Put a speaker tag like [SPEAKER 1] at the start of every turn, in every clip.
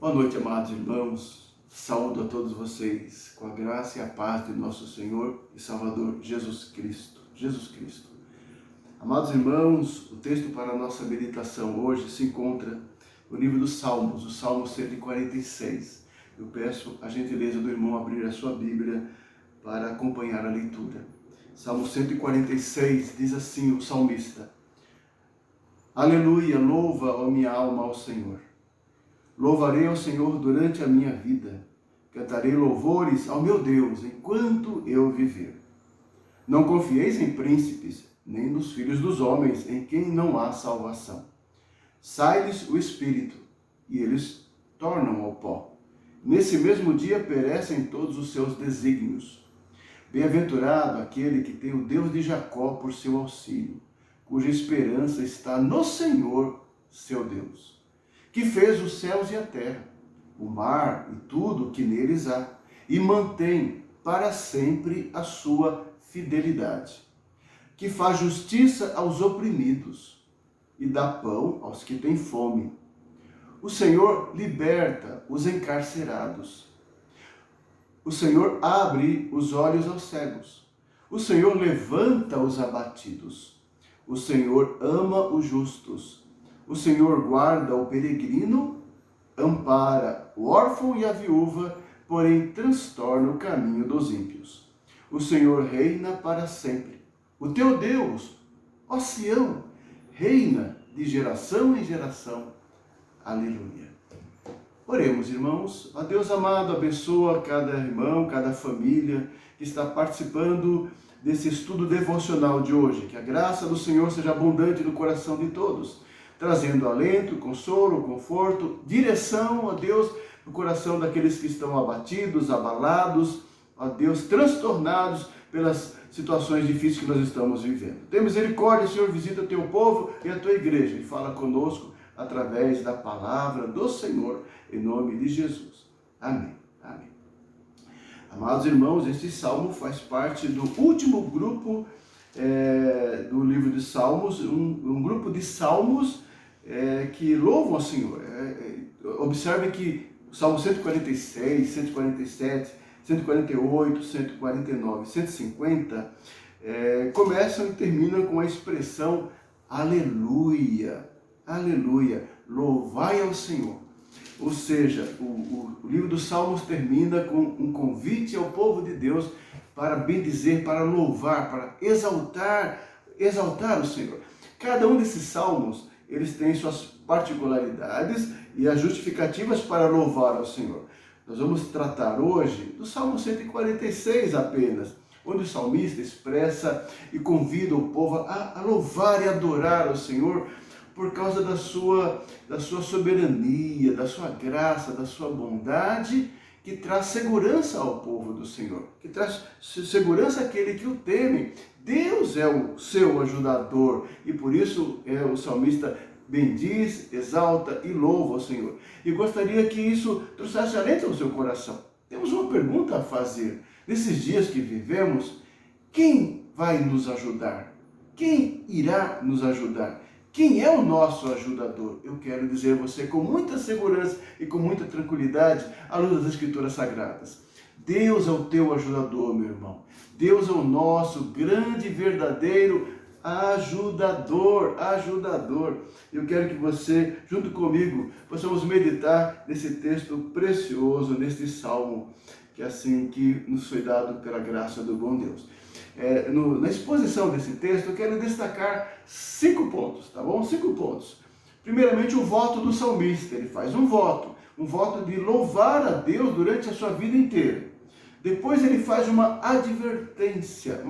[SPEAKER 1] Boa noite, amados irmãos. Saúdo a todos vocês com a graça e a paz de nosso Senhor e Salvador Jesus Cristo. Jesus Cristo. Amados irmãos, o texto para a nossa meditação hoje se encontra no livro dos Salmos, o Salmo 146. Eu peço a gentileza do irmão abrir a sua Bíblia para acompanhar a leitura. Salmo 146 diz assim o salmista: Aleluia, louva, ó minha alma, ao Senhor. Louvarei ao Senhor durante a minha vida. Cantarei louvores ao meu Deus enquanto eu viver. Não confieis em príncipes, nem nos filhos dos homens, em quem não há salvação. Sai-lhes o espírito, e eles tornam ao pó. Nesse mesmo dia perecem todos os seus desígnios. Bem-aventurado aquele que tem o Deus de Jacó por seu auxílio, cuja esperança está no Senhor, seu Deus, que fez os céus e a terra, o mar e tudo o que neles há, e mantém para sempre a sua fidelidade, que faz justiça aos oprimidos e dá pão aos que têm fome. O Senhor liberta os encarcerados. O Senhor abre os olhos aos cegos. O Senhor levanta os abatidos. O Senhor ama os justos. O Senhor guarda o peregrino, ampara o órfão e a viúva, porém transtorna o caminho dos ímpios. O Senhor reina para sempre. O teu Deus, ó Sião, reina de geração em geração. Aleluia. Oremos, irmãos. Ó Deus amado, abençoa cada irmão, cada família que está participando desse estudo devocional de hoje. Que a graça do Senhor seja abundante no coração de todos, trazendo alento, consolo, conforto, direção, ó Deus, no coração daqueles que estão abatidos, abalados, ó Deus, transtornados pelas situações difíceis que nós estamos vivendo. Tem misericórdia, Senhor, visita o teu povo e a tua igreja e fala conosco através da palavra do Senhor, em nome de Jesus. Amém. Amém. Amados irmãos, este salmo faz parte do último grupo do livro de Salmos, um grupo de salmos que louvam ao Senhor. Observe que o Salmo 146, 147, 148, 149, 150 começam e terminam com a expressão aleluia, aleluia, louvai ao Senhor. Ou seja, o livro dos Salmos termina com um convite ao povo de Deus para bendizer, para louvar, para exaltar o Senhor. Cada um desses salmos, eles têm suas particularidades e as justificativas para louvar ao Senhor. Nós vamos tratar hoje do Salmo 146 apenas, onde o salmista expressa e convida o povo a louvar e adorar ao Senhor por causa da sua soberania, da sua graça, da sua bondade, que traz segurança ao povo do Senhor, que traz segurança àquele que o teme. Deus é o seu ajudador e por isso o salmista bendiz, exalta e louva ao Senhor. E gostaria que isso trouxesse alento ao seu coração. Temos uma pergunta a fazer. Nesses dias que vivemos, quem vai nos ajudar? Quem irá nos ajudar? Quem é o nosso ajudador? Eu quero dizer a você com muita segurança e com muita tranquilidade, à luz das Escrituras Sagradas. Deus é o teu ajudador, meu irmão. Deus é o nosso grande e verdadeiro ajudador. Eu quero que você, junto comigo, possamos meditar nesse texto precioso, neste salmo, que é assim que nos foi dado pela graça do bom Deus. Na exposição desse texto, eu quero destacar 5 pontos, tá bom? 5 pontos. Primeiramente, o voto do salmista. Ele faz um voto de louvar a Deus durante a sua vida inteira. Depois ele faz uma advertência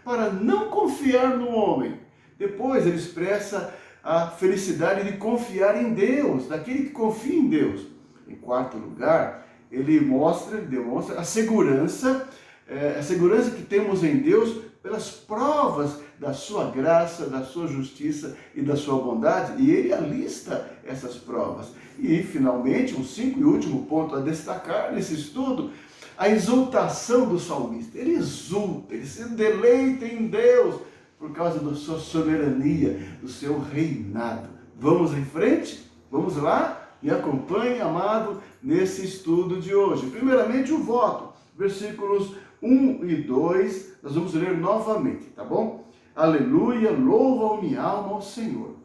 [SPEAKER 1] para não confiar no homem. Depois ele expressa a felicidade de confiar em Deus, daquele que confia em Deus. Em quarto lugar, ele demonstra a segurança que temos em Deus pelas provas da sua graça, da sua justiça e da sua bondade, e ele alista essas provas. E, finalmente, um 5º e último ponto a destacar nesse estudo, a exultação do salmista. Ele exulta, ele se deleita em Deus por causa da sua soberania, do seu reinado. Vamos em frente? Vamos lá? Me acompanhe, amado, nesse estudo de hoje. Primeiramente, o voto, versículos 1 e 2, nós vamos ler novamente, tá bom? Aleluia, louva minha alma ao Senhor.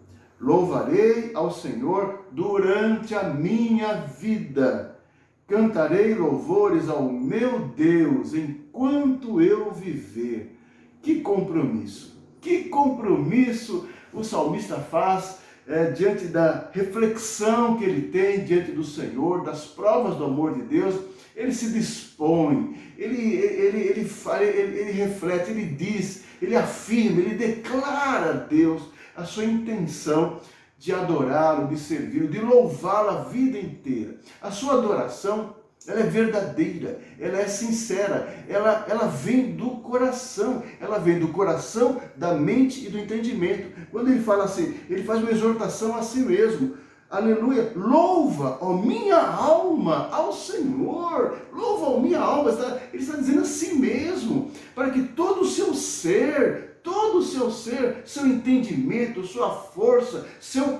[SPEAKER 1] Louvarei ao Senhor durante a minha vida. Cantarei louvores ao meu Deus enquanto eu viver. Que compromisso! Que compromisso o salmista faz diante da reflexão que ele tem diante do Senhor, das provas do amor de Deus. Ele se dispõe, ele reflete, ele diz, ele afirma, ele declara a Deus a sua intenção de adorá-lo, de servi-lo, de louvá-lo a vida inteira. A sua adoração, ela é verdadeira, ela é sincera, ela vem do coração, da mente e do entendimento. Quando ele fala assim, ele faz uma exortação a si mesmo. Aleluia, louva, ó minha alma, ao Senhor, louva, ó minha alma, ele está dizendo a si mesmo, para que todo o seu ser, seu entendimento, sua força, seu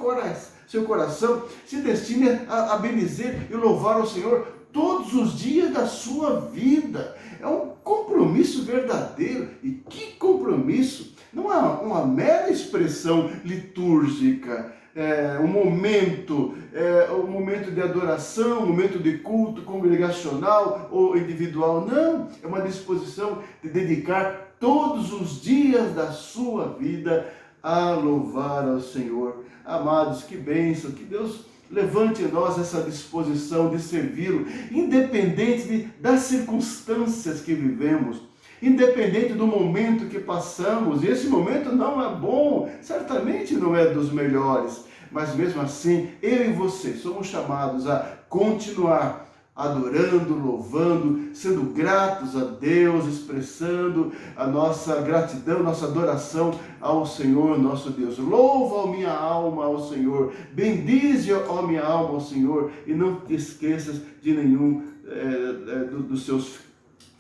[SPEAKER 1] coração se destine a bendizer e louvar ao Senhor todos os dias da sua vida. É um compromisso verdadeiro. E que compromisso! Não é uma mera expressão litúrgica, um momento de adoração, um momento de culto congregacional ou individual. Não, é uma disposição de dedicar todos os dias da sua vida a louvar ao Senhor. Amados, que bênção, que Deus levante em nós essa disposição de servi-lo, independente das circunstâncias que vivemos, independente do momento que passamos. E esse momento não é bom, certamente não é dos melhores, mas mesmo assim, eu e você somos chamados a continuar adorando, louvando, sendo gratos a Deus, expressando a nossa gratidão, nossa adoração ao Senhor, nosso Deus. Louva, ó minha alma, ao Senhor. Bendize, ó minha alma, ao Senhor. E não te esqueças de nenhum dos seus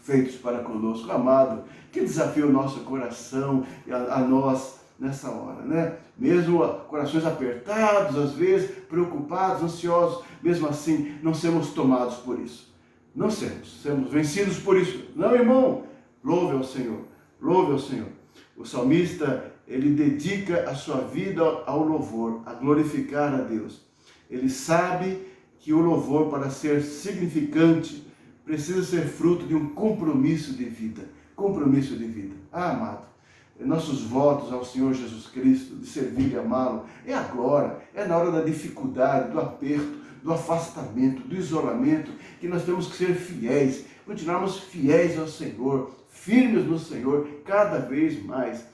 [SPEAKER 1] feitos para conosco. Amado, que desafio o nosso coração a nós nessa hora, né? Mesmo corações apertados, às vezes, preocupados, ansiosos, mesmo assim, não sermos tomados por isso. Não sermos vencidos por isso. Não, irmão, louve ao Senhor, louve ao Senhor. O salmista, ele dedica a sua vida ao louvor, a glorificar a Deus. Ele sabe que o louvor, para ser significante, precisa ser fruto de um compromisso de vida. Compromisso de vida. Ah, amado, nossos votos ao Senhor Jesus Cristo, de servir e amá-lo, é agora, é na hora da dificuldade, do aperto, do afastamento, do isolamento, que nós temos que ser fiéis, continuarmos fiéis ao Senhor, firmes no Senhor, cada vez mais.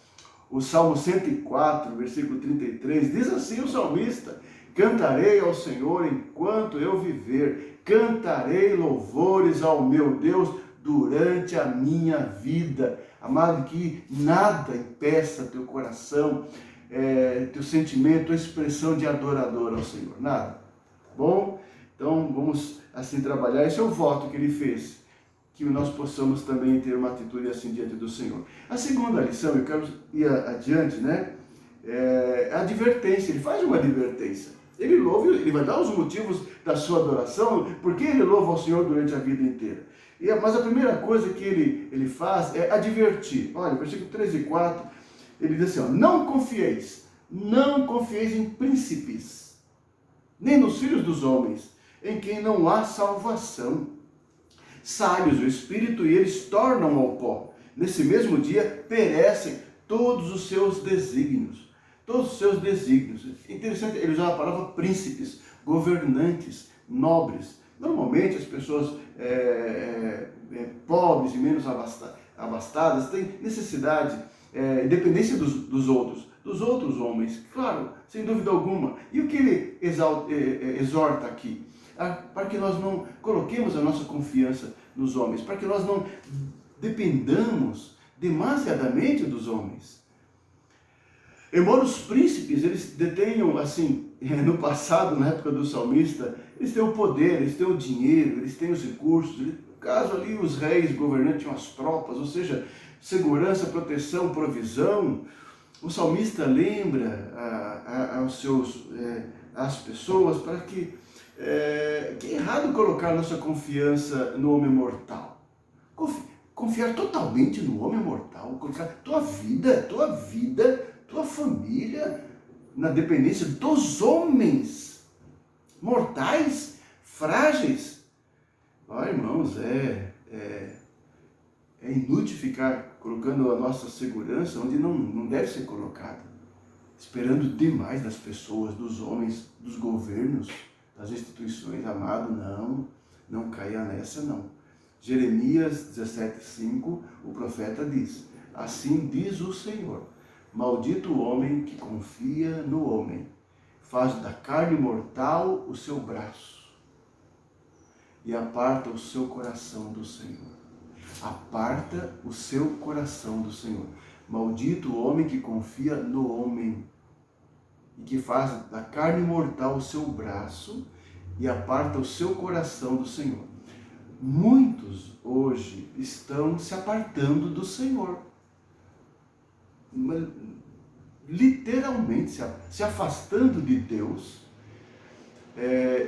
[SPEAKER 1] O Salmo 104, versículo 33, diz assim o salmista: cantarei ao Senhor enquanto eu viver, cantarei louvores ao meu Deus durante a minha vida. Amado, que nada impeça teu coração, teu sentimento, tua expressão de adorador ao Senhor. Nada. Bom, então vamos assim trabalhar. Esse é o voto que ele fez, que nós possamos também ter uma atitude assim diante do Senhor. A segunda lição, eu quero ir adiante, né? É a advertência. Ele faz uma advertência. Ele louva, ele vai dar os motivos da sua adoração, porque ele louva ao Senhor durante a vida inteira. Mas a primeira coisa que ele faz é advertir. Olha, versículo 3 e 4, ele diz assim, ó, não confieis em príncipes, nem nos filhos dos homens, em quem não há salvação. Sábios o espírito e eles tornam ao pó. Nesse mesmo dia perecem todos os seus desígnios. Todos os seus desígnios. Interessante, ele usa a palavra príncipes, governantes, nobres. Normalmente as pessoas pobres e menos abastadas têm necessidade, dependência dos outros homens, claro, sem dúvida alguma. E o que ele exorta aqui? Para que nós não coloquemos a nossa confiança nos homens, para que nós não dependamos demasiadamente dos homens. Embora os príncipes, eles detenham, assim, no passado, na época do salmista, eles têm o poder, eles têm o dinheiro, eles têm os recursos. No caso ali, os reis, governantes, tinham as tropas, ou seja, segurança, proteção, provisão. O salmista lembra às pessoas para que Que é errado colocar nossa confiança no homem mortal. Confiar totalmente no homem mortal, colocar tua vida, tua família na dependência dos homens mortais, frágeis. Irmãos, é inútil ficar colocando a nossa segurança onde não deve ser colocada, esperando demais das pessoas, dos homens, dos governos, das instituições. Amado, não caia nessa não. Jeremias 17:5, o profeta diz: assim diz o Senhor, maldito o homem que confia no homem, faz da carne mortal o seu braço e aparta o seu coração do Senhor. Aparta o seu coração do Senhor. Maldito o homem que confia no homem e que faz da carne mortal o seu braço e aparta o seu coração do Senhor. Muitos hoje estão se apartando do Senhor, literalmente se afastando de Deus,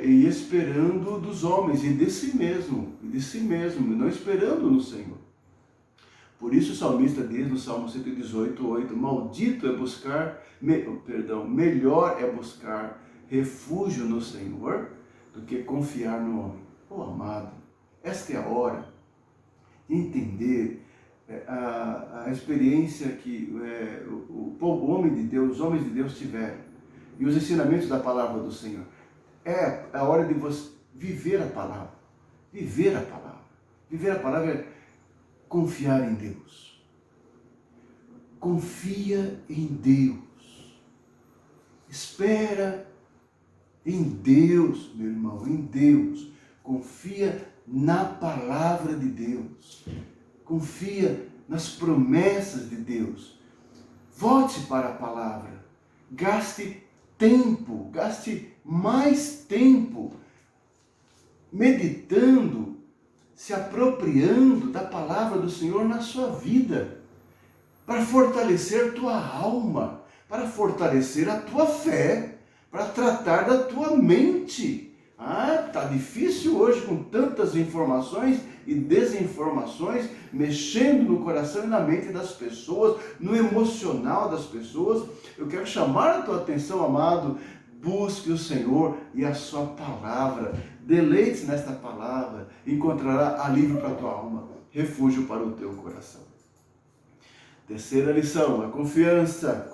[SPEAKER 1] e esperando dos homens e de si mesmo, não esperando no Senhor. Por isso o salmista diz no Salmo 118:8, maldito é buscar, melhor é buscar refúgio no Senhor do que confiar no homem. Amado, esta é a hora de entender a experiência que o homem de Deus, os homens de Deus tiveram e os ensinamentos da palavra do Senhor. É a hora de você viver a palavra. Viver a palavra. Viver a palavra é confiar em Deus. Confia em Deus. Espera em Deus, meu irmão, em Deus. Confia na palavra de Deus. Confia nas promessas de Deus. Volte para a palavra. Gaste tempo, gaste mais tempo meditando, se apropriando da palavra do Senhor na sua vida, para fortalecer tua alma, para fortalecer a tua fé, para tratar da tua mente. Tá difícil hoje com tantas informações e desinformações mexendo no coração e na mente das pessoas, no emocional das pessoas. Eu quero chamar a tua atenção, amado. Busque o Senhor e a sua palavra. Deleite-se nesta palavra. Encontrará alívio para a tua alma, refúgio para o teu coração. Terceira lição, a confiança.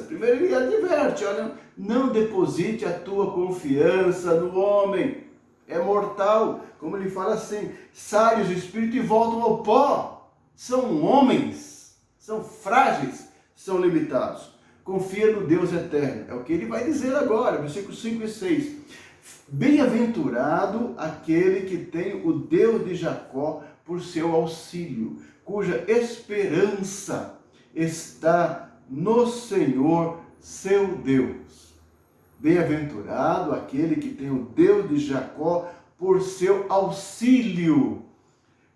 [SPEAKER 1] Primeiro ele adverte, olha, não deposite a tua confiança no homem. É mortal, como ele fala assim, saem do espírito e voltam ao pó. São homens, são frágeis, são limitados. Confia no Deus eterno. É o que ele vai dizer agora, versículos 5 e 6. Bem-aventurado aquele que tem o Deus de Jacó por seu auxílio, cuja esperança está no Senhor, seu Deus. Bem-aventurado aquele que tem o Deus de Jacó por seu auxílio,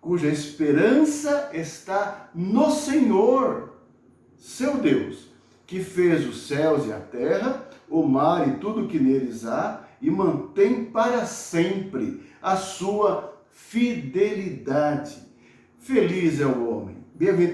[SPEAKER 1] cuja esperança está no Senhor, seu Deus, que fez os céus e a terra, o mar e tudo que neles há, e mantém para sempre a sua fidelidade. Feliz é o homem.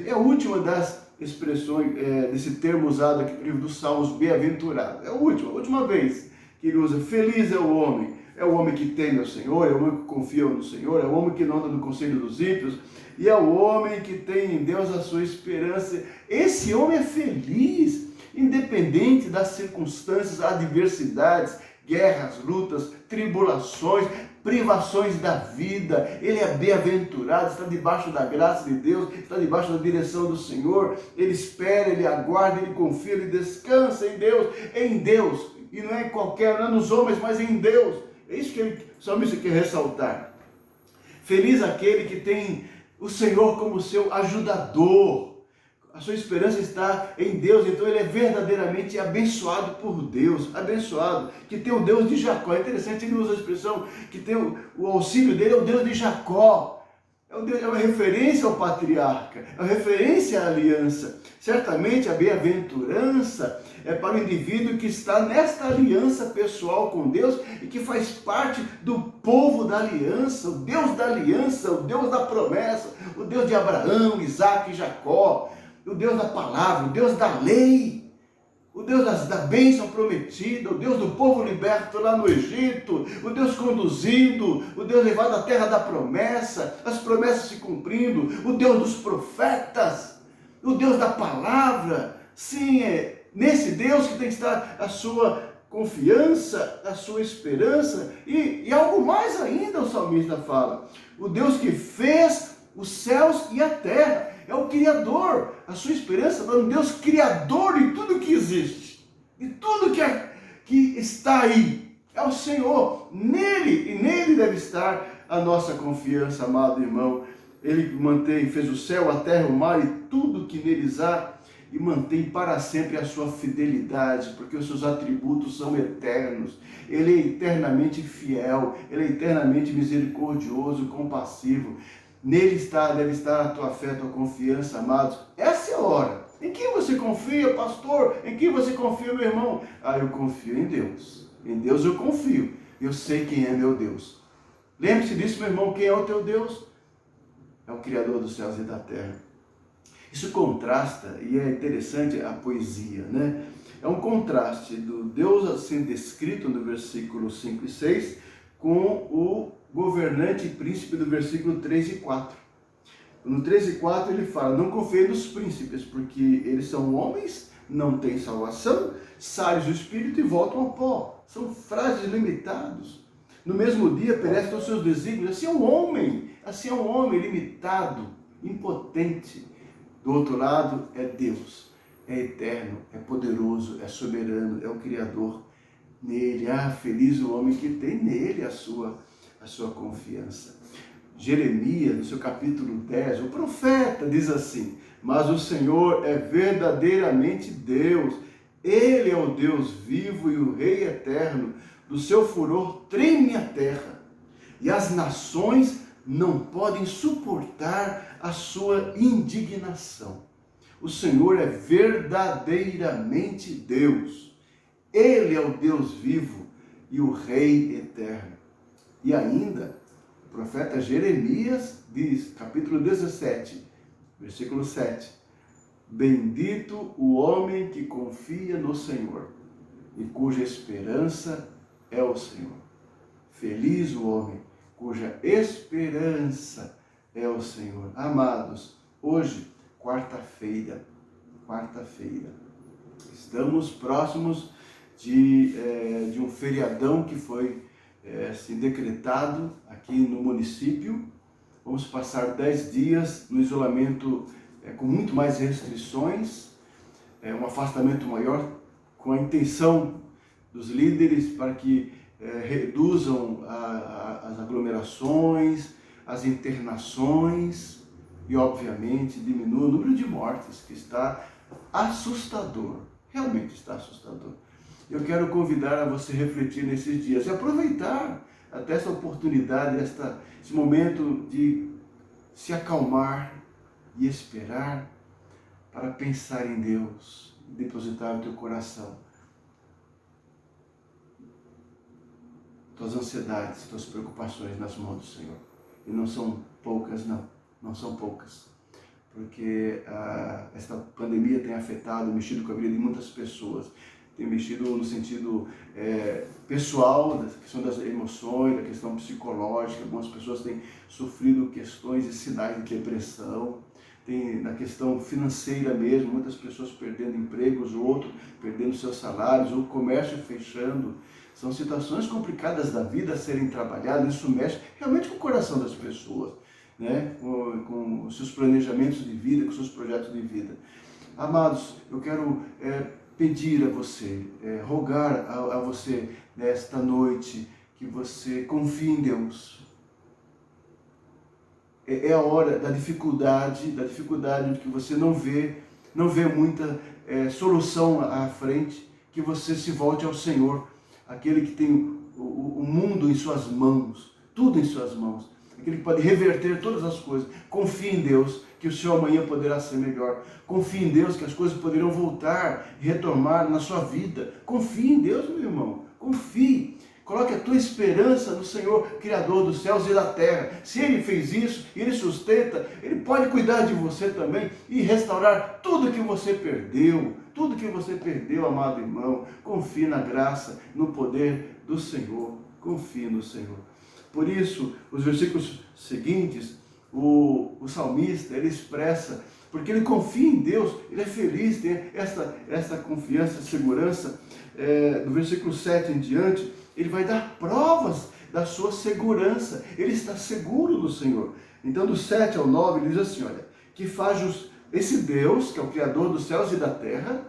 [SPEAKER 1] É a última das expressões, desse termo usado aqui no livro dos Salmos, bem-aventurado. É a última vez que ele usa. Feliz é o homem. É o homem que teme ao Senhor, é o homem que confia no Senhor, é o homem que não anda no conselho dos ímpios, e é o homem que tem em Deus a sua esperança. Esse homem é feliz, independente das circunstâncias, adversidades, guerras, lutas, tribulações, privações da vida. Ele é bem-aventurado, está debaixo da graça de Deus, está debaixo da direção do Senhor. Ele espera, ele aguarda, ele confia, ele descansa em Deus, e não é em qualquer, não é nos homens, mas em Deus. É isso que o salmista quer ressaltar. Feliz aquele que tem o Senhor como seu ajudador. A sua esperança está em Deus, então ele é verdadeiramente abençoado por Deus, abençoado, que tem o Deus de Jacó. É interessante, ele usa a expressão que tem o auxílio dele, é o Deus de Jacó. É uma referência ao patriarca, é uma referência à aliança. Certamente a bem-aventurança é para o indivíduo que está nesta aliança pessoal com Deus e que faz parte do povo da aliança, o Deus da aliança, o Deus da promessa, o Deus de Abraão, Isaac e Jacó, o Deus da palavra, o Deus da lei, o Deus da bênção prometida, o Deus do povo liberto lá no Egito, o Deus conduzido, o Deus levado à terra da promessa, as promessas se cumprindo, o Deus dos profetas, o Deus da palavra. Sim, é nesse Deus que tem que estar a sua confiança, a sua esperança e algo mais ainda o salmista fala. O Deus que fez os céus e a terra. É o Criador, a sua esperança está no Deus Criador de tudo que existe, de tudo que está aí, é o Senhor, nele, e nele deve estar a nossa confiança, amado irmão. Ele fez o céu, a terra, o mar e tudo que neles há, e mantém para sempre a sua fidelidade, porque os seus atributos são eternos. Ele é eternamente fiel, ele é eternamente misericordioso, compassivo. Nele deve estar a tua fé, a tua confiança, amados. Essa é a hora. Em quem você confia, pastor? Em quem você confia, meu irmão? Eu confio em Deus. Em Deus eu confio. Eu sei quem é meu Deus. Lembre-se disso, meu irmão. Quem é o teu Deus? É o Criador dos céus e da terra. Isso contrasta, e é interessante a poesia, né? É um contraste do Deus sendo descrito no versículo 5 e 6 com o governante e príncipe do versículo 3 e 4. No 3 e 4 ele fala: não confie nos príncipes, porque eles são homens, não têm salvação, sábios do espírito e voltam ao pó. São frases limitadas. No mesmo dia perecem os seus desígnios. Assim é um homem limitado, impotente. Do outro lado é Deus, é eterno, é poderoso, é soberano, é o Criador. Nele, feliz o homem que tem nele a sua confiança. Jeremias, no seu capítulo 10, o profeta diz assim: mas o Senhor é verdadeiramente Deus, Ele é o Deus vivo e o Rei eterno, do seu furor treme a terra, e as nações não podem suportar a sua indignação. O Senhor é verdadeiramente Deus, Ele é o Deus vivo e o Rei eterno. E ainda, o profeta Jeremias diz, capítulo 17, versículo 7, bendito o homem que confia no Senhor e cuja esperança é o Senhor. Feliz o homem cuja esperança é o Senhor. Amados, hoje, quarta-feira, estamos próximos de um feriadão que foi assim, decretado aqui no município. Vamos passar 10 dias no isolamento com muito mais restrições, um afastamento maior, com a intenção dos líderes para que reduzam as aglomerações, as internações e, obviamente, diminua o número de mortes, que está assustador, realmente está assustador. Eu quero convidar a você refletir nesses dias e aproveitar até essa oportunidade, esse momento de se acalmar e esperar para pensar em Deus, depositar no teu coração tuas ansiedades, tuas preocupações nas mãos do Senhor. E não são poucas, não são poucas. Porque esta pandemia tem afetado, mexido com a vida de muitas pessoas. Tem mexido no sentido pessoal, da questão das emoções, da questão psicológica. Algumas pessoas têm sofrido questões e sinais de depressão. Tem na questão financeira mesmo, muitas pessoas perdendo empregos, outros perdendo seus salários, o comércio fechando. São situações complicadas da vida a serem trabalhadas. Isso mexe realmente com o coração das pessoas, né? Com os seus planejamentos de vida, com os seus projetos de vida. Amados, eu quero pedir a você, rogar a você nesta noite que você confie em Deus. É a hora da dificuldade em que você não vê muita solução à frente, que você se volte ao Senhor, aquele que tem o mundo em suas mãos, tudo em suas mãos, aquele que pode reverter todas as coisas. Confie em Deus, que o seu amanhã poderá ser melhor. Confie em Deus, que as coisas poderão voltar e retomar na sua vida. Confie em Deus, meu irmão. Confie. Coloque a tua esperança no Senhor, Criador dos céus e da terra. Se Ele fez isso, Ele sustenta, Ele pode cuidar de você também e restaurar tudo que você perdeu. Tudo que você perdeu, amado irmão. Confie na graça, no poder do Senhor. Confie no Senhor. Por isso, os versículos seguintes, o salmista, ele expressa, porque ele confia em Deus, ele é feliz, tem essa confiança, segurança. Do versículo 7 em diante, ele vai dar provas da sua segurança. Ele está seguro no Senhor. Então, do 7 ao 9, ele diz assim, olha, que esse Deus, que é o Criador dos céus e da terra,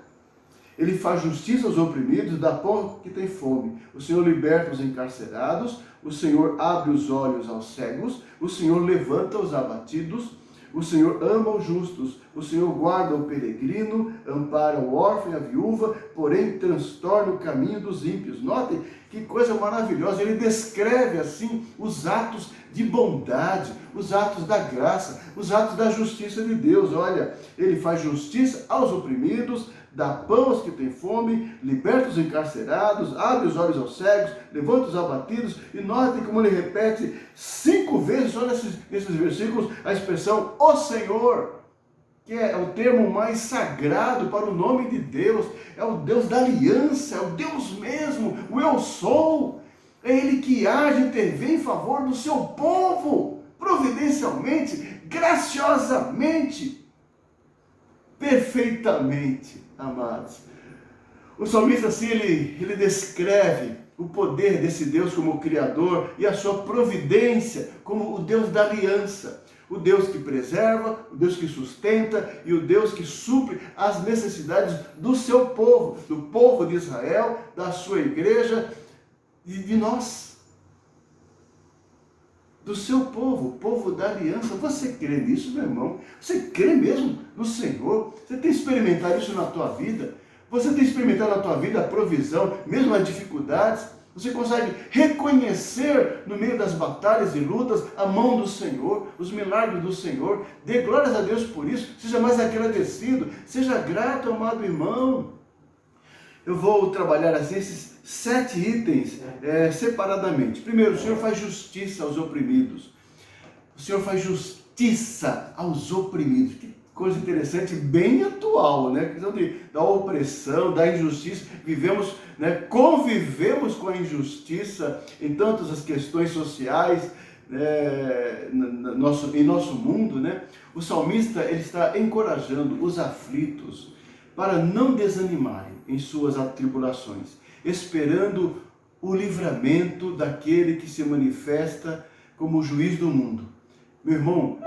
[SPEAKER 1] Ele faz justiça aos oprimidos, dá pão que tem fome. O Senhor liberta os encarcerados, o Senhor abre os olhos aos cegos, o Senhor levanta os abatidos, o Senhor ama os justos, o Senhor guarda o peregrino, ampara o órfão e a viúva, porém transtorna o caminho dos ímpios. Notem que coisa maravilhosa, ele descreve assim os atos de bondade, os atos da graça, os atos da justiça de Deus. Olha, ele faz justiça aos oprimidos, dá pão aos que têm fome, liberta os encarcerados, abre os olhos aos cegos, levanta os abatidos. E notem como ele repete 5 vezes, olha nesses versículos, a expressão o Senhor, que é o termo mais sagrado para o nome de Deus, é o Deus da aliança, é o Deus mesmo, o eu sou. É Ele que age e intervém em favor do seu povo, providencialmente, graciosamente, perfeitamente, amados. O salmista, assim, ele descreve o poder desse Deus como Criador e a sua providência como o Deus da aliança. O Deus que preserva, o Deus que sustenta e o Deus que supre as necessidades do seu povo, do povo de Israel, da sua igreja e de nós. Do seu povo, o povo da aliança. Você crê nisso, meu irmão? Você crê mesmo no Senhor? Você tem experimentado isso na tua vida? Você tem experimentado na tua vida a provisão, mesmo as dificuldades? Você consegue reconhecer no meio das batalhas e lutas a mão do Senhor, os milagres do Senhor? Dê glórias a Deus por isso. Seja mais agradecido. Seja grato, amado irmão. Eu vou trabalhar assim esses 7 itens separadamente. Primeiro, o Senhor faz justiça aos oprimidos. O Senhor faz justiça aos oprimidos. Que coisa interessante, bem atual, né? A questão da opressão, da injustiça. Vivemos, né, convivemos com a injustiça em tantas as questões sociais, em nosso mundo, né? O salmista, ele está encorajando os aflitos para não desanimarem em suas atribulações, esperando o livramento daquele que se manifesta como o juiz do mundo. Meu irmão,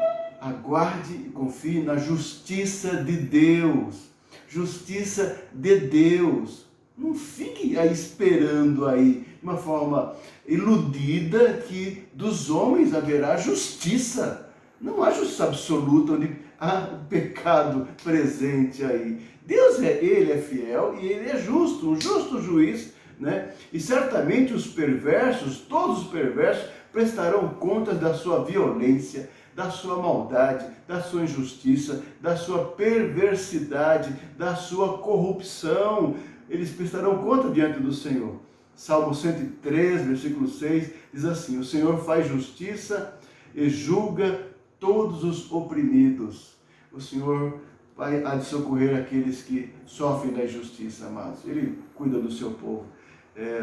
[SPEAKER 1] aguarde e confie na justiça de Deus. Justiça de Deus. Não fique aí esperando aí, de uma forma iludida, que dos homens haverá justiça. Não há justiça absoluta onde há o pecado presente aí. Deus Ele é fiel e Ele é justo, um justo juiz, né? E certamente os perversos, todos os perversos, prestarão contas da sua violência, da sua maldade, da sua injustiça, da sua perversidade, da sua corrupção. Eles prestarão conta diante do Senhor. Salmo 103, versículo 6, diz assim: o Senhor faz justiça e julga todos os oprimidos. O Senhor há de socorrer aqueles que sofrem da injustiça, amados. Ele cuida do seu povo.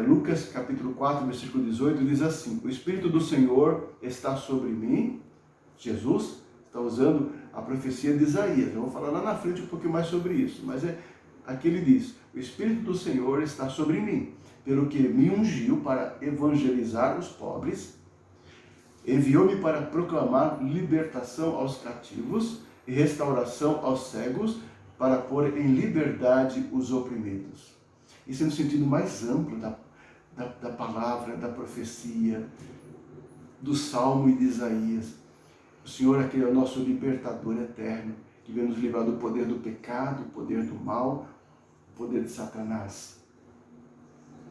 [SPEAKER 1] Lucas capítulo 4, versículo 18, diz assim: o Espírito do Senhor está sobre mim. Jesus está usando a profecia de Isaías. Eu vou falar lá na frente um pouquinho mais sobre isso. Mas aqui ele diz: o Espírito do Senhor está sobre mim, pelo que me ungiu para evangelizar os pobres, enviou-me para proclamar libertação aos cativos e restauração aos cegos, para pôr em liberdade os oprimidos. Isso é no sentido mais amplo da palavra, da profecia, do Salmo e de Isaías. O Senhor aqui é o nosso libertador eterno, que vem nos livrar do poder do pecado, do poder do mal, do poder de Satanás.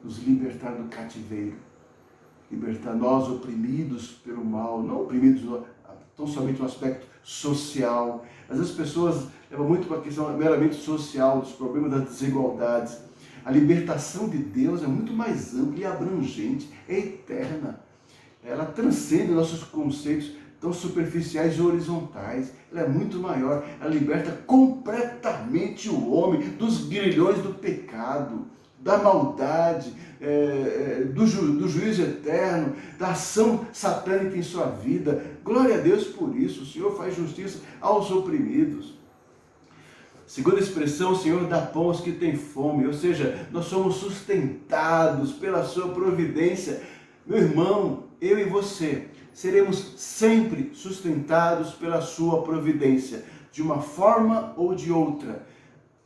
[SPEAKER 1] Nos libertar do cativeiro. libertar nós oprimidos pelo mal, não oprimidos tão somente no aspecto social. Às vezes as pessoas levam muito para a questão meramente social, dos problemas das desigualdades. A libertação de Deus é muito mais ampla e abrangente, é eterna. Ela transcende nossos conceitos tão superficiais e horizontais. Ela é muito maior. Ela liberta completamente o homem dos grilhões do pecado, da maldade, do juízo eterno, da ação satânica em sua vida. Glória a Deus por isso. O Senhor faz justiça aos oprimidos. Segunda expressão, o Senhor dá pão aos que têm fome, ou seja, nós somos sustentados pela sua providência. Meu irmão, eu e você, seremos sempre sustentados pela sua providência, de uma forma ou de outra.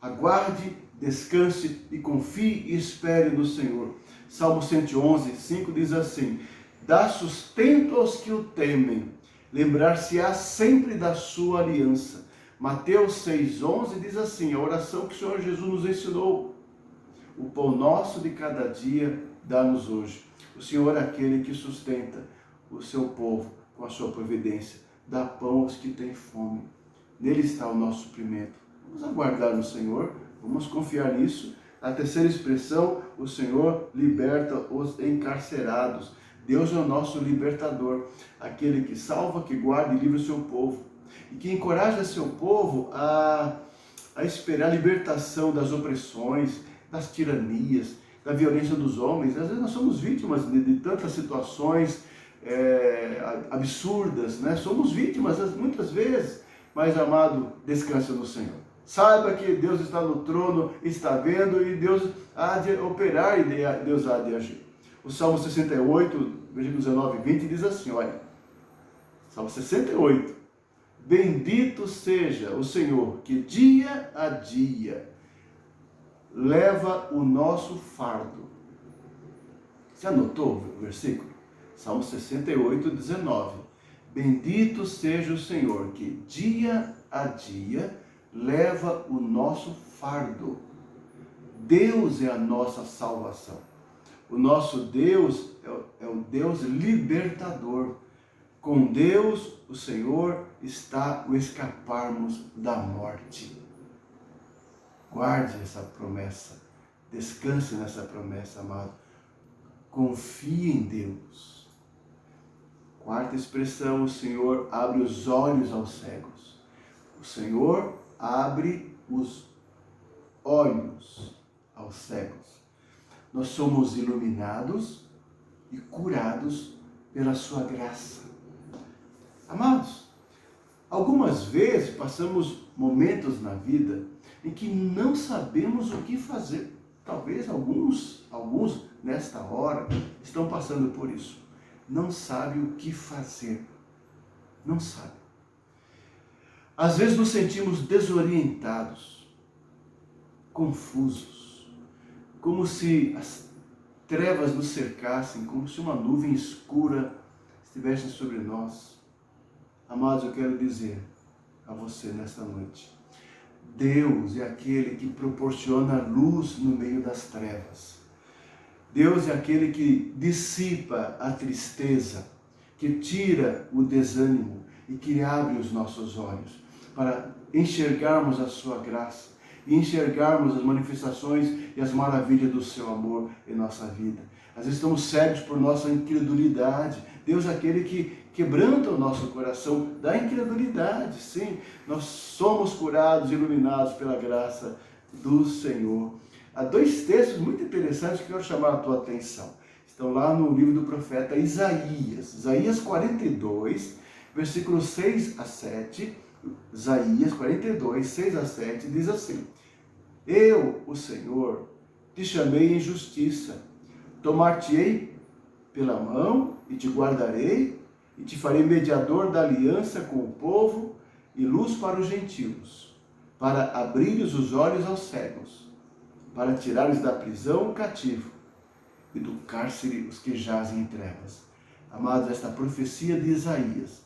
[SPEAKER 1] Aguarde, descanse e confie e espere no Senhor. Salmo 111, 5 diz assim: dá sustento aos que o temem, lembrar-se-á sempre da sua aliança. Mateus 6,11 diz assim, a oração que o Senhor Jesus nos ensinou: o pão nosso de cada dia dá-nos hoje. O Senhor é aquele que sustenta o seu povo com a sua providência, dá pão aos que têm fome. Nele está o nosso suprimento. Vamos aguardar no Senhor, vamos confiar nisso. A terceira expressão, o Senhor liberta os encarcerados. Deus é o nosso libertador, aquele que salva, que guarda e livra o seu povo. E que encoraja seu povo a esperar a libertação das opressões, das tiranias, da violência dos homens. Às vezes nós somos vítimas de tantas situações absurdas, né? Somos vítimas muitas vezes, mas, amado, descansa no Senhor. Saiba que Deus está no trono, está vendo, e Deus há de operar e Deus há de agir. O Salmo 68, versículos 19 e 20 diz assim, olha, Salmo 68, bendito seja o Senhor, que dia a dia leva o nosso fardo. Você anotou o versículo? Salmo 68, 19. Bendito seja o Senhor, que dia a dia leva o nosso fardo. Deus é a nossa salvação. O nosso Deus é o Deus libertador. Com Deus, o Senhor, está o escaparmos da morte. Guarde essa promessa. Descanse nessa promessa, amado. Confie em Deus. Quarta expressão, o Senhor abre os olhos aos cegos. O Senhor abre os olhos aos cegos. Nós somos iluminados e curados pela sua graça. Amados, algumas vezes passamos momentos na vida em que não sabemos o que fazer. Talvez alguns nesta hora estão passando por isso. Não sabem o que fazer. Não sabem. Às vezes nos sentimos desorientados, confusos, como se as trevas nos cercassem, como se uma nuvem escura estivesse sobre nós. Amados, eu quero dizer a você nesta noite, Deus é aquele que proporciona luz no meio das trevas. Deus é aquele que dissipa a tristeza, que tira o desânimo e que abre os nossos olhos para enxergarmos a sua graça e enxergarmos as manifestações e as maravilhas do seu amor em nossa vida. Às vezes estamos cegos por nossa incredulidade. Deus é aquele que quebranta o nosso coração da incredulidade. Sim, nós somos curados e iluminados pela graça do Senhor. Há dois textos muito interessantes que eu quero chamar a tua atenção. Estão lá no livro do profeta Isaías. Isaías 42, versículos 6 a 7. Isaías 42, 6 a 7, diz assim: eu, o Senhor, te chamei em justiça, tomar-te-ei pela mão e te guardarei, e te farei mediador da aliança com o povo e luz para os gentios, para abrires os olhos aos cegos, para tirares da prisão o cativo e do cárcere os que jazem em trevas. Amados, esta profecia de Isaías,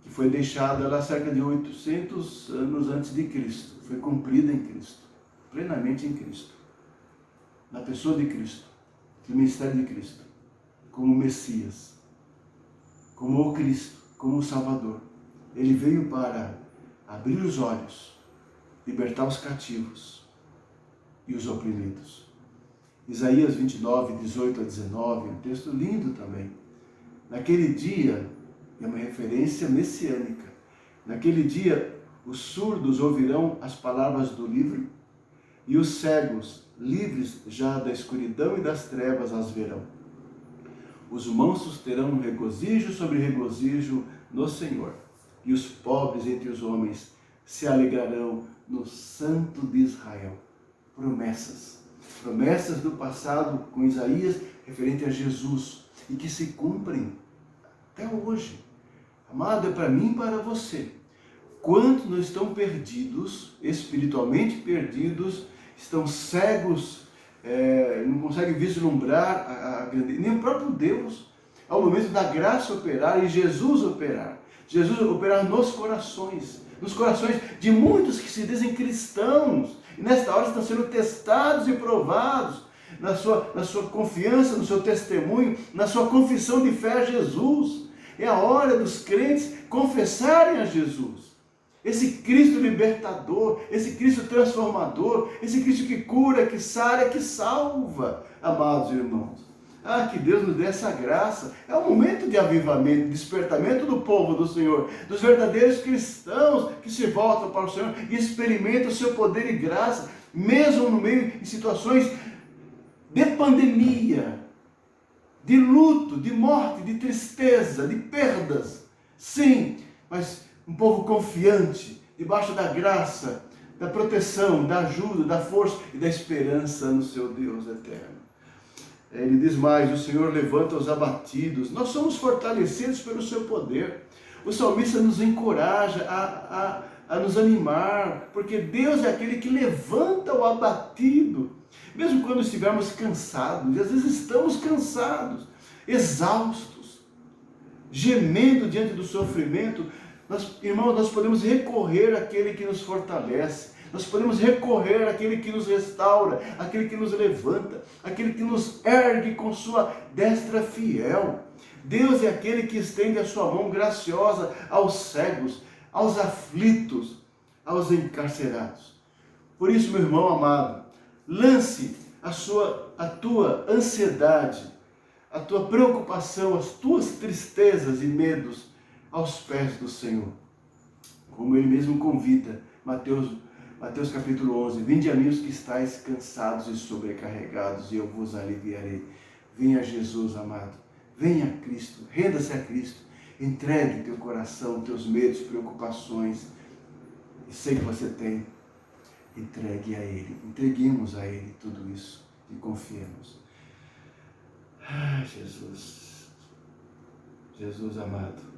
[SPEAKER 1] que foi deixada lá cerca de 800 anos antes de Cristo, foi cumprida em Cristo, plenamente em Cristo, na pessoa de Cristo, no ministério de Cristo. como Messias, como o Cristo, como o Salvador. Ele veio para abrir os olhos, libertar os cativos e os oprimidos. Isaías 29, 18 a 19, um texto lindo também. Naquele dia, é uma referência messiânica, naquele dia os surdos ouvirão as palavras do livro e os cegos, livres já da escuridão e das trevas, as verão. Os mansos terão regozijo sobre regozijo no Senhor, e os pobres entre os homens se alegrarão no Santo de Israel. Promessas do passado com Isaías referente a Jesus e que se cumprem até hoje. Amado, é para mim e para você. Quantos não estão perdidos, espiritualmente perdidos, estão cegos, não conseguem vislumbrar a grandeza, nem o próprio Deus, ao momento da graça operar e Jesus operar nos corações de muitos que se dizem cristãos, e nesta hora estão sendo testados e provados na sua confiança, no seu testemunho, na sua confissão de fé a Jesus. É a hora dos crentes confessarem a Jesus. Esse Cristo libertador, esse Cristo transformador, esse Cristo que cura, que sara, que salva, amados irmãos. Que Deus nos dê essa graça. É um momento de avivamento, despertamento do povo do Senhor, dos verdadeiros cristãos que se voltam para o Senhor e experimentam o seu poder e graça, mesmo no meio de situações de pandemia, de luto, de morte, de tristeza, de perdas. Sim, mas um povo confiante, debaixo da graça, da proteção, da ajuda, da força e da esperança no seu Deus eterno. Ele diz mais: o Senhor levanta os abatidos, nós somos fortalecidos pelo seu poder. O salmista nos encoraja a nos animar, porque Deus é aquele que levanta o abatido, mesmo quando estivermos cansados, e às vezes estamos cansados, exaustos, gemendo diante do sofrimento. Irmãos, nós podemos recorrer àquele que nos fortalece, nós podemos recorrer àquele que nos restaura, àquele que nos levanta, àquele que nos ergue com sua destra fiel. Deus é aquele que estende a sua mão graciosa aos cegos, aos aflitos, aos encarcerados. Por isso, meu irmão amado, lance a tua ansiedade, a tua preocupação, as tuas tristezas e medos aos pés do Senhor. Como Ele mesmo convida, Mateus capítulo 11, vinde a mim os que estáis cansados e sobrecarregados, e eu vos aliviarei. Venha Jesus, amado, venha a Cristo, renda-se a Cristo, entregue teu coração, teus medos, preocupações, e sei que você tem, entregue a Ele, entreguemos a Ele tudo isso e confiemos. Jesus amado.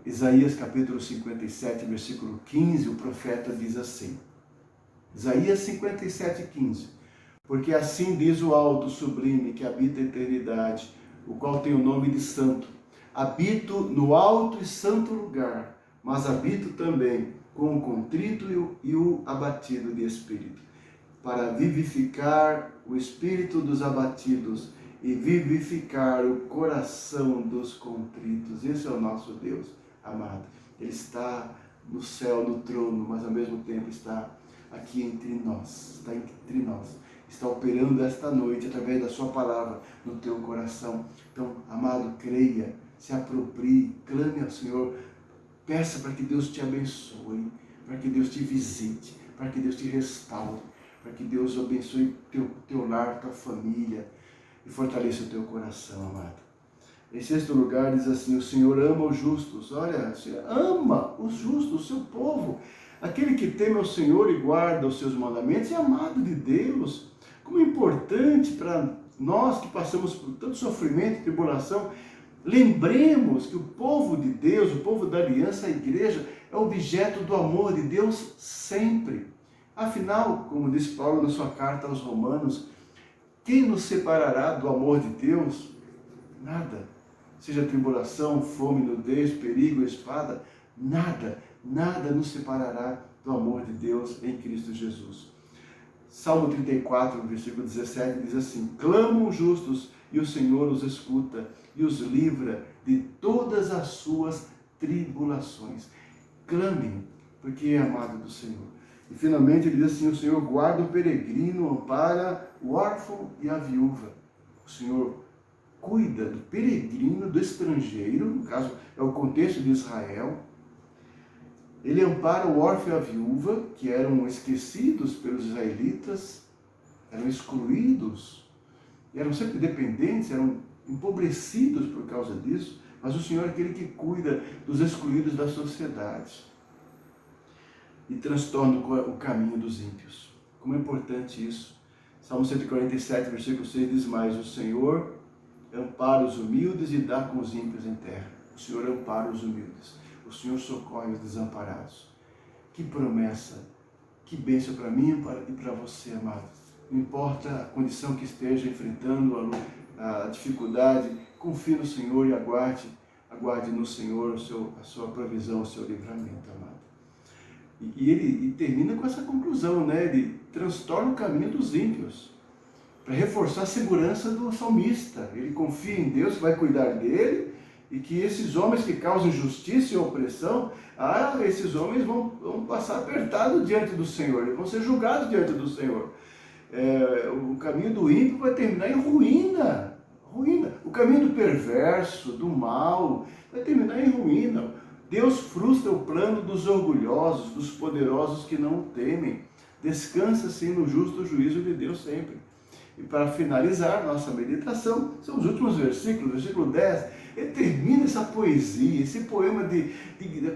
[SPEAKER 1] Isaías capítulo 57, versículo 15, o profeta diz assim, Isaías 57, 15, porque assim diz o alto sublime que habita a eternidade, o qual tem o nome de santo. Habito no alto e santo lugar, mas habito também com o contrito e o abatido de espírito, para vivificar o espírito dos abatidos e vivificar o coração dos contritos. Esse é o nosso Deus, amado. Ele está no céu, no trono, mas ao mesmo tempo está aqui entre nós, está operando esta noite através da sua palavra no teu coração. Então, amado, creia, se aproprie, clame ao Senhor, peça para que Deus te abençoe, para que Deus te visite, para que Deus te restaure, para que Deus abençoe teu lar, tua família e fortaleça o teu coração, amado. Em sexto lugar, diz assim, o Senhor ama os justos. Olha, o Senhor ama os justos, o seu povo. Aquele que teme ao Senhor e guarda os seus mandamentos é amado de Deus. Como é importante para nós que passamos por tanto sofrimento e tribulação, lembremos que o povo de Deus, o povo da aliança, a igreja, é objeto do amor de Deus sempre. Afinal, como diz Paulo na sua carta aos Romanos, quem nos separará do amor de Deus? Nada. Seja tribulação, fome, nudez, perigo, espada, nada nos separará do amor de Deus em Cristo Jesus. Salmo 34, versículo 17 diz assim, clamam os justos e o Senhor os escuta e os livra de todas as suas tribulações. Clamem, porque é amado do Senhor. E finalmente ele diz assim: o Senhor guarda o peregrino, ampara o órfão e a viúva. O Senhor cuida do peregrino, do estrangeiro, no caso é o contexto de Israel. Ele ampara o órfão e a viúva, que eram esquecidos pelos israelitas, eram excluídos, eram sempre dependentes, eram empobrecidos por causa disso, mas o Senhor é aquele que cuida dos excluídos da sociedade e transtorna o caminho dos ímpios. Como é importante isso. Salmo 147, versículo 6 diz mais: o Senhor ampara os humildes e dá com os ímpios em terra. O Senhor ampara os humildes. O Senhor socorre os desamparados. Que promessa, que bênção para mim e para você, amado. Não importa a condição que esteja enfrentando, a dificuldade, confie no Senhor e aguarde no Senhor a sua provisão, o seu livramento, amado. E ele termina com essa conclusão, né? Ele transtorna o caminho dos ímpios, para reforçar a segurança do salmista. Ele confia em Deus, vai cuidar dele, e que esses homens que causam injustiça e opressão, esses homens vão passar apertado diante do Senhor, eles vão ser julgados diante do Senhor. O caminho do ímpio vai terminar em ruína. O caminho do perverso, do mal, vai terminar em ruína. Deus frustra o plano dos orgulhosos, dos poderosos que não o temem. Descansa sim no justo juízo de Deus sempre. E para finalizar nossa meditação, são os últimos versículos, versículo 10, ele termina essa poesia, esse poema de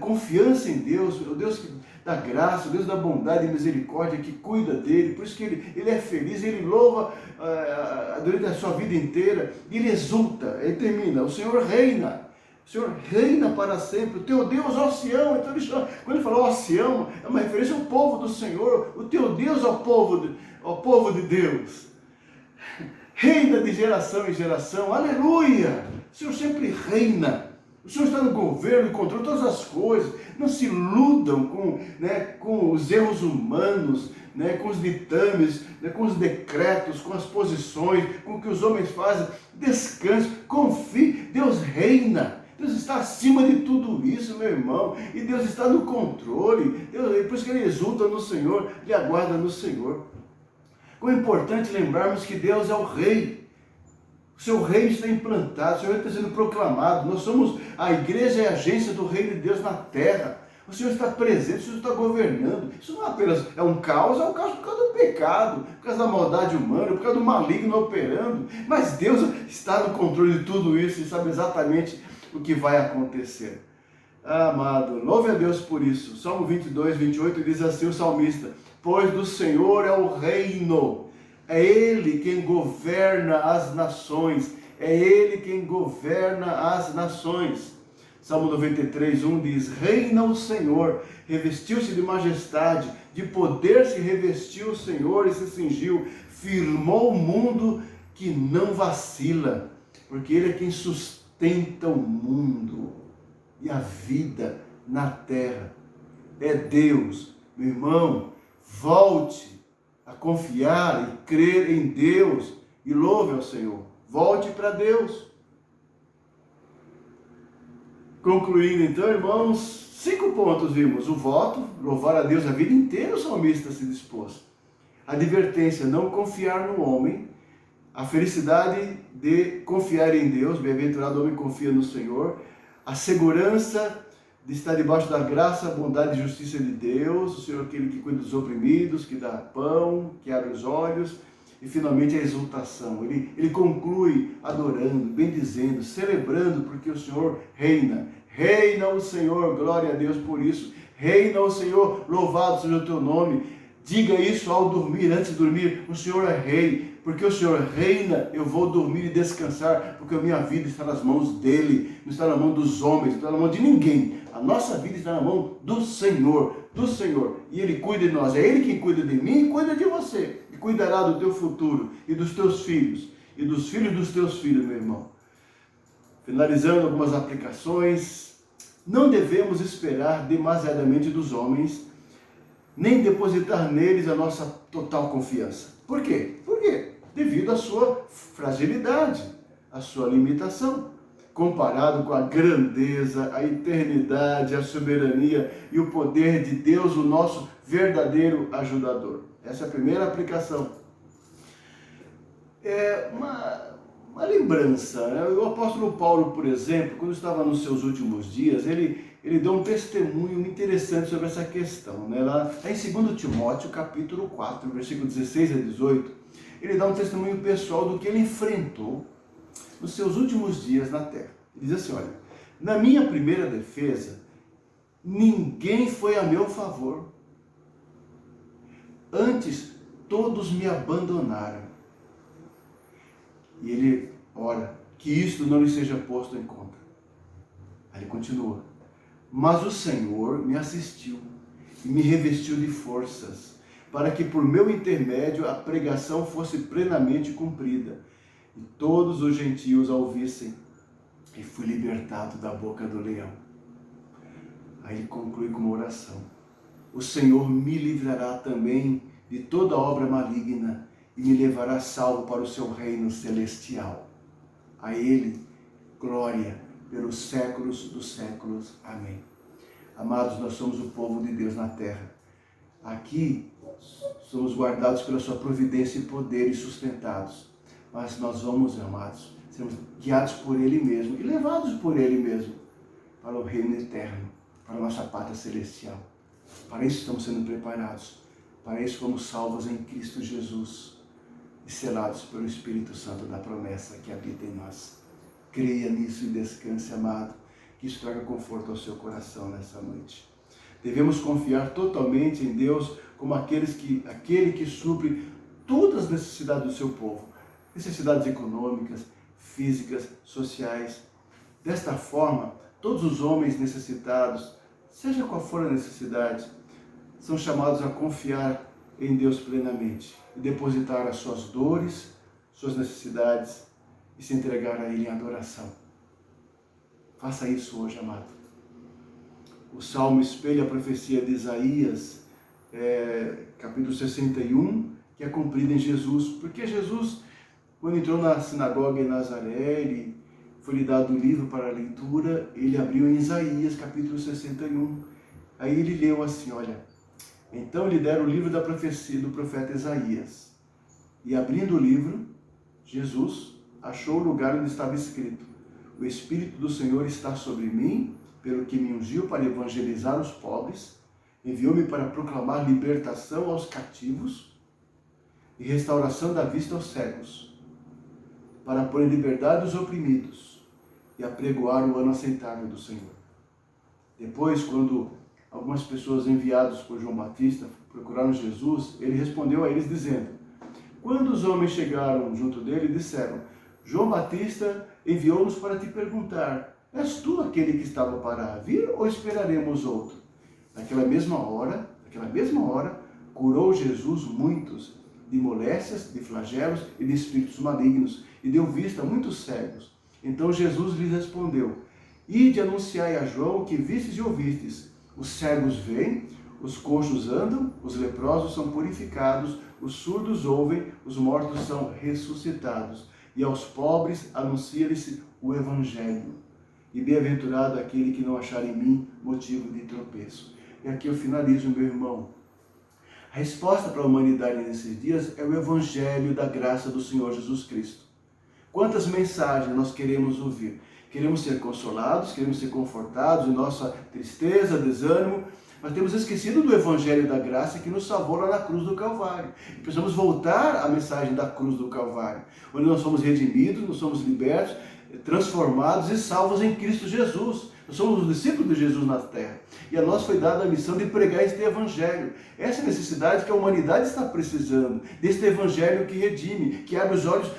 [SPEAKER 1] confiança em Deus, o Deus da graça, o Deus da bondade e misericórdia que cuida dele, por isso que ele é feliz, ele louva durante a sua vida inteira, ele exulta, ele termina: o Senhor reina para sempre, o teu Deus, ó Sião. Então quando ele falou ó Sião, é uma referência ao povo do Senhor, o teu Deus, ao povo de Deus. Reina de geração em geração, aleluia! O Senhor sempre reina, o Senhor está no governo e controla todas as coisas. Não se iludam com os erros humanos, com os ditames, com os decretos, com as posições, com o que os homens fazem. Descanse, confie, Deus reina. Deus está acima de tudo isso, meu irmão, e Deus está no controle. Por isso que ele exulta no Senhor, ele aguarda no Senhor. Como é importante lembrarmos que Deus é o Rei. O seu reino está implantado, o seu reino está sendo proclamado. Nós somos a igreja e a agência do reino de Deus na terra. O Senhor está presente, o Senhor está governando. Isso não apenas é um caos por causa do pecado, por causa da maldade humana, por causa do maligno operando. Mas Deus está no controle de tudo isso e sabe exatamente o que vai acontecer. Amado, louve a Deus por isso. Salmo 22, 28 diz assim o salmista: pois do Senhor é o reino, é Ele quem governa as nações, é Ele quem governa as nações. Salmo 93, 1 diz: reina o Senhor, revestiu-se de majestade, de poder se revestiu o Senhor e se cingiu, firmou o mundo que não vacila, porque Ele é quem sustenta o mundo e a vida na terra. É Deus, meu irmão. Volte a confiar e crer em Deus e louve ao Senhor. Volte para Deus. Concluindo então, irmãos, 5 pontos vimos. O voto, louvar a Deus a vida inteira, o salmista se dispôs. A advertência, não confiar no homem. A felicidade de confiar em Deus, bem-aventurado o homem que confia no Senhor. A segurança de estar debaixo da graça, bondade e justiça de Deus, o Senhor é aquele que cuida dos oprimidos, que dá pão, que abre os olhos, e finalmente a exultação. Ele conclui adorando, bendizendo, celebrando, porque o Senhor reina. Reina o Senhor, glória a Deus por isso. Reina o Senhor, louvado seja o teu nome. Diga isso ao dormir, antes de dormir: o Senhor é rei. Porque o Senhor reina, eu vou dormir e descansar, porque a minha vida está nas mãos dEle, não está na mão dos homens, não está na mão de ninguém. A nossa vida está na mão do Senhor, e Ele cuida de nós. É Ele quem cuida de mim e cuida de você, e cuidará do teu futuro, e dos teus filhos, e dos filhos dos teus filhos, meu irmão. Finalizando algumas aplicações, não devemos esperar demasiadamente dos homens, nem depositar neles a nossa total confiança. Por quê? Devido à sua fragilidade. a sua limitação, comparado com a grandeza, a eternidade, a soberania e o poder de Deus, o nosso verdadeiro ajudador. Essa é a primeira aplicação. É uma lembrança, né? O apóstolo Paulo, por exemplo, quando estava nos seus últimos dias, ele deu um testemunho interessante sobre essa questão, né? Lá em 2 Timóteo, capítulo 4, versículo 16 a 18, ele dá um testemunho pessoal do que ele enfrentou nos seus últimos dias na terra. Ele diz assim, olha, na minha primeira defesa, ninguém foi a meu favor. Antes, todos me abandonaram. E ele ora, que isto não lhe seja posto em conta. Aí ele continua, mas o Senhor me assistiu e me revestiu de forças, para que por meu intermédio a pregação fosse plenamente cumprida, e todos os gentios a ouvissem, e fui libertado da boca do leão. Aí ele conclui com uma oração, o Senhor me livrará também de toda obra maligna, e me levará salvo para o seu reino celestial. A Ele, glória pelos séculos dos séculos. Amém. Amados, nós somos o povo de Deus na terra. Aqui somos guardados pela sua providência e poder e sustentados. Mas nós vamos, amados, sermos guiados por Ele mesmo e levados por Ele mesmo para o reino eterno, para a nossa pátria celestial. Para isso estamos sendo preparados. Para isso fomos salvos em Cristo Jesus e selados pelo Espírito Santo da promessa que habita em nós. Creia nisso e descanse, amado, que isso traga conforto ao seu coração nessa noite. Devemos confiar totalmente em Deus como aquele que supre todas as necessidades do seu povo. Necessidades econômicas, físicas, sociais. Desta forma, todos os homens necessitados, seja qual for a necessidade, são chamados a confiar em Deus plenamente e depositar as suas dores, suas necessidades e se entregar a Ele em adoração. Faça isso hoje, amado. O Salmo espelha a profecia de Isaías, capítulo 61, que é cumprida em Jesus, porque Jesus, quando entrou na sinagoga em Nazaré, ele foi-lhe dado o livro para a leitura, ele abriu em Isaías, capítulo 61. Aí ele leu assim, olha, então lhe deram o livro da profecia do profeta Isaías. E abrindo o livro, Jesus achou o lugar onde estava escrito, o Espírito do Senhor está sobre mim, pelo que me ungiu para evangelizar os pobres, enviou-me para proclamar libertação aos cativos e restauração da vista aos cegos, para pôr em liberdade os oprimidos e apregoar o ano aceitável do Senhor. Depois, quando algumas pessoas enviadas por João Batista procuraram Jesus, ele respondeu a eles dizendo, quando os homens chegaram junto dele, disseram, João Batista enviou-nos para te perguntar, és tu aquele que estava para vir ou esperaremos outro? Naquela mesma hora, curou Jesus muitos de moléstias, de flagelos e de espíritos malignos e deu vista a muitos cegos. Então Jesus lhes respondeu, ide anunciai a João o que vistes e ouvistes. Os cegos veem, os coxos andam, os leprosos são purificados, os surdos ouvem, os mortos são ressuscitados. E aos pobres anuncia-lhes o Evangelho. E bem-aventurado aquele que não achar em mim motivo de tropeço. E aqui eu finalizo, meu irmão. A resposta para a humanidade nesses dias é o Evangelho da graça do Senhor Jesus Cristo. Quantas mensagens nós queremos ouvir? Queremos ser consolados, queremos ser confortados em nossa tristeza, desânimo, mas temos esquecido do Evangelho da graça que nos salvou lá na cruz do Calvário. E precisamos voltar à mensagem da cruz do Calvário, onde nós somos redimidos, nós somos libertos, transformados e salvos em Cristo Jesus. Nós somos os discípulos de Jesus na terra. E a nós foi dada a missão de pregar este Evangelho. Essa é a necessidade que a humanidade está precisando, deste Evangelho que redime, que abre os olhos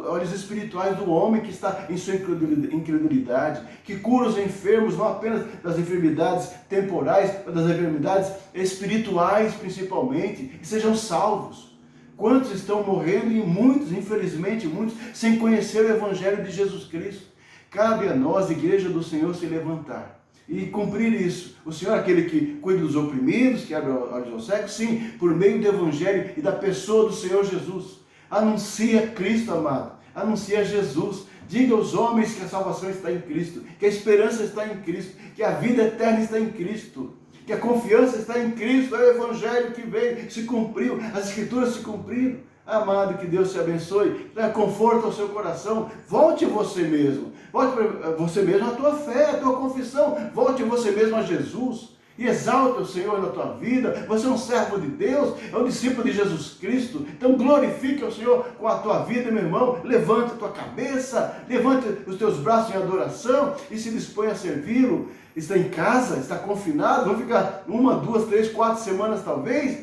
[SPEAKER 1] olhos espirituais do homem que está em sua incredulidade, que cura os enfermos, não apenas das enfermidades temporais, mas das enfermidades espirituais principalmente, e sejam salvos. Quantos estão morrendo e muitos, infelizmente, muitos, sem conhecer o Evangelho de Jesus Cristo. Cabe a nós, Igreja do Senhor, se levantar e cumprir isso. O Senhor é aquele que cuida dos oprimidos, que abre olhos aos cegos, sim, por meio do Evangelho e da pessoa do Senhor Jesus. Anuncia Cristo, amado. Anuncie Jesus. Diga aos homens que a salvação está em Cristo, que a esperança está em Cristo, que a vida eterna está em Cristo, que a confiança está em Cristo. É o Evangelho que veio, se cumpriu, as Escrituras se cumpriram. Amado, que Deus te abençoe, traga conforto ao seu coração. Volte você mesmo, volte para você mesmo a tua fé, a tua confissão. Volte você mesmo a Jesus e exalta o Senhor na tua vida. Você é um servo de Deus, é um discípulo de Jesus Cristo. Então glorifique o Senhor com a tua vida, meu irmão. Levante a tua cabeça, levante os teus braços em adoração e se disponha a servi-lo. Está em casa, está confinado, vão ficar 1, 2, 3, 4 semanas talvez.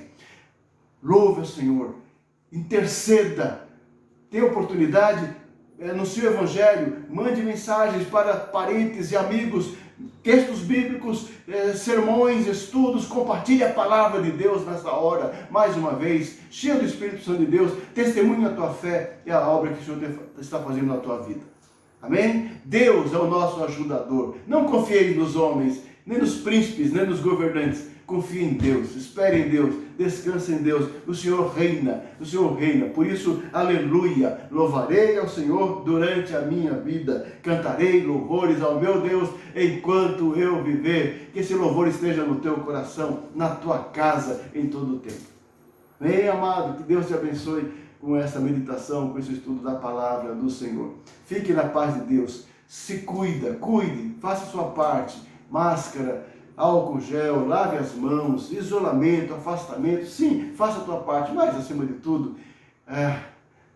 [SPEAKER 1] Louve o Senhor, interceda, tenha oportunidade, anuncie o Evangelho, mande mensagens para parentes e amigos, textos bíblicos, sermões, estudos, compartilhe a palavra de Deus nessa hora, mais uma vez, cheio do Espírito Santo de Deus, testemunhe a tua fé e a obra que o Senhor está fazendo na tua vida. Amém? Deus é o nosso ajudador. Não confie nos homens, nem nos príncipes, nem nos governantes. Confie em Deus, espere em Deus, descanse em Deus. O Senhor reina, o Senhor reina. Por isso, aleluia, louvarei ao Senhor durante a minha vida. Cantarei louvores ao meu Deus enquanto eu viver. Que esse louvor esteja no teu coração, na tua casa, em todo o tempo. Bem, amado, que Deus te abençoe com essa meditação, com esse estudo da palavra do Senhor. Fique na paz de Deus. Se cuide, faça a sua parte. Máscara, álcool gel, lave as mãos, isolamento, afastamento. Sim, faça a tua parte, mas acima de tudo,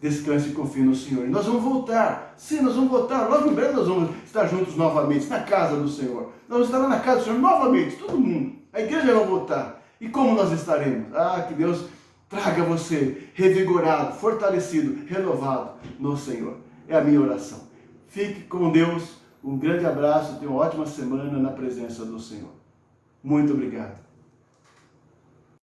[SPEAKER 1] descanse e confie no Senhor. E nós vamos voltar. Sim, nós vamos voltar. Logo em breve nós vamos estar juntos novamente na casa do Senhor. Nós vamos estar lá na casa do Senhor novamente, todo mundo. A igreja vai voltar. E como nós estaremos? Que Deus traga você revigorado, fortalecido, renovado no Senhor. É a minha oração. Fique com Deus. Um grande abraço. Tenha uma ótima semana na presença do Senhor. Muito obrigado.